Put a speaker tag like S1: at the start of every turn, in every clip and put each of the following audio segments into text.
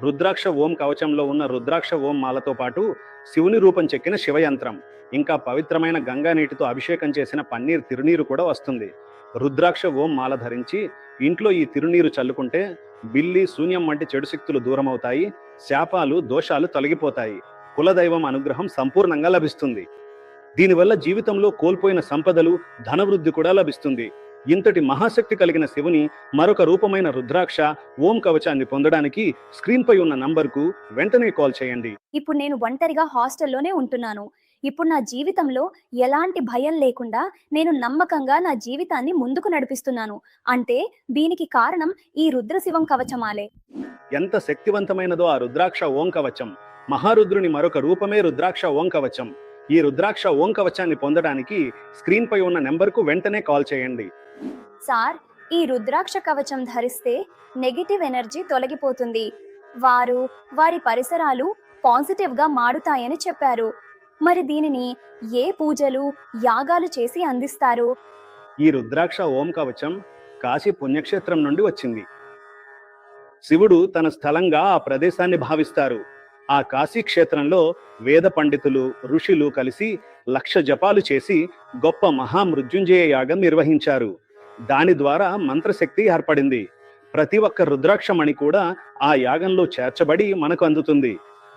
S1: రుద్రాక్ష ఓం కవచంలో ఉన్న రుద్రాక్ష ఓం మాలతో పాటు శివుని రూపం చెక్కిన శివయంత్రం, ఇంకా పవిత్రమైన గంగా నీటితో అభిషేకం చేసిన పన్నీర్ తిరునీరు కూడా వస్తుంది. రుద్రాక్ష ఓం మాల ధరించి ఇంట్లో ఈ తిరునీరు చల్లుకుంటే బిల్లి శూన్యం వంటి చెడు శక్తులు దూరమవుతాయి, శాపాలు దోషాలు తొలగిపోతాయి, కులదైవం అనుగ్రహం సంపూర్ణంగా లభిస్తుంది. దీనివల్ల జీవితంలో కోల్పోయిన సంపదలు, ధనవృద్ధి కూడా లభిస్తుంది. ఇంతటి మహాశక్తి కలిగిన శివుని మరొక రూపమైన రుద్రాక్ష ఓం కవచాన్ని పొందడానికి స్క్రీన్ పై ఉన్న నంబర్కు వెంటనే కాల్ చేయండి.
S2: ఇప్పుడు నేను ఒంటరిగా హాస్టల్లోనే ఉంటున్నాను. ఇప్పుడు నా జీవితంలో ఎలాంటి భయం లేకుండా నేను నమ్మకంగా నా జీవితాన్ని ముందుకు నడిపిస్తున్నాను. అంటే దీనికి కారణం ఈ రుద్రశివం కవచమాలే.
S1: ఎంత శక్తివంతమైనదో ఆ రుద్రాక్ష ఓం కవచం. మహారుద్రుని మరొక రూపమే రుద్రాక్ష ఓం కవచం. ఈ రుద్రాక్ష ఓం కవచాన్ని పొందడానికి స్క్రీన్ పై ఉన్న నెంబర్కు వెంటనే కాల్ చేయండి.
S2: సార్, ఈ రుద్రాక్ష కవచం ధరిస్తే నెగిటివ్ ఎనర్జీ తొలగిపోతుంది, వారి పరిసరాలు పాజిటివ్ గా మారుతాయని చెప్పారు. మరి దీనిని ఏ పూజలు, యాగాలు చేసి అందిస్తారు?
S1: ఈ రుద్రాక్ష ఓం కవచం కాశీ పుణ్యక్షేత్రం నుండి వచ్చింది. శివుడు తన స్థలంగా ఆ ప్రదేశాన్ని భావిస్తారు. ఆ కాశీ క్షేత్రంలో వేద పండితులు, ఋషులు కలిసి 1,00,000 జపాలు చేసి గొప్ప మహామృత్యుంజయ యాగం నిర్వహించారు. దాని ద్వారా మంత్రశక్తి ఏర్పడింది. ప్రతి ఒక్క రుద్రాక్షమణి కూడా ఆ యాగంలో చేర్చబడి మనకు అందుతుంది.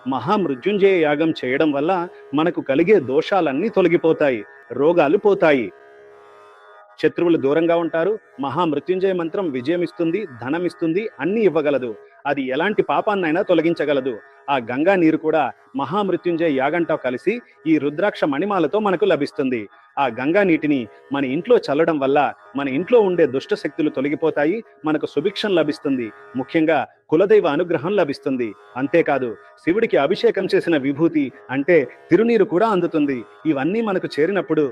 S1: మహామృత్యుంజయ యాగం చేయడం వల్ల మనకు కలిగే దోషాలన్నీ తొలగిపోతాయి, రోగాలు పోతాయి, శత్రువులు దూరంగా ఉంటారు. మహామృత్యుంజయ మంత్రం విజయం ఇస్తుంది, ధనం ఇస్తుంది, అన్ని ఇవ్వగలదు. అది ఎలాంటి పాపాన్నైనా తొలగించగలదు. ఆ గంగా నీరు కూడా మహామృత్యుంజయ యాగంతో కలిసి ఈ రుద్రాక్ష మణిమాలతో మనకు లభిస్తుంది. ఆ గంగా నీటిని మన ఇంట్లో చల్లడం వల్ల మన ఇంట్లో ఉండే దుష్ట శక్తులు తొలగిపోతాయి, మనకు సుభిక్షం లభిస్తుంది, ముఖ్యంగా కులదైవ అనుగ్రహం లభిస్తుంది. అంతేకాదు, శివుడికి అభిషేకం చేసిన విభూతి అంటే తిరునీరు కూడా అందుతుంది. ఇవన్నీ మనకు చేరినప్పుడు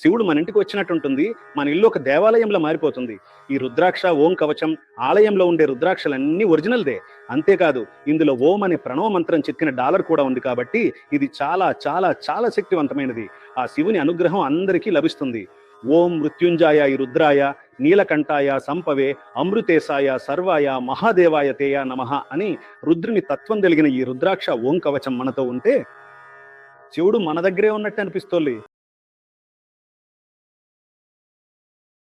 S1: శివుడు మన ఇంటికి వచ్చినట్టుంటుంది, మన ఇల్లు ఒక దేవాలయంలో మారిపోతుంది. ఈ రుద్రాక్ష ఓం కవచం ఆలయంలో ఉండే రుద్రాక్షలన్నీ ఒరిజినల్దే. అంతేకాదు, ఇందులో ఓం అనే ప్రణవ మంత్రం చెక్కిన డాలర్ కూడా ఉంది కాబట్టి ఇది చాలా చాలా చాలా శక్తివంతమైనది. ఆ శివుని అనుగ్రహం అందరికీ లభిస్తుంది. ఓం మృత్యుంజాయ రుద్రాయ నీలకంఠాయ సంపవే అమృతేశాయ సర్వాయ మహాదేవాయ తేయ నమః అని రుద్రుని తత్వం తెలిగిన ఈ రుద్రాక్ష ఓం కవచం మనతో ఉంటే శివుడు మన దగ్గరే ఉన్నట్టు అనిపిస్తోంది.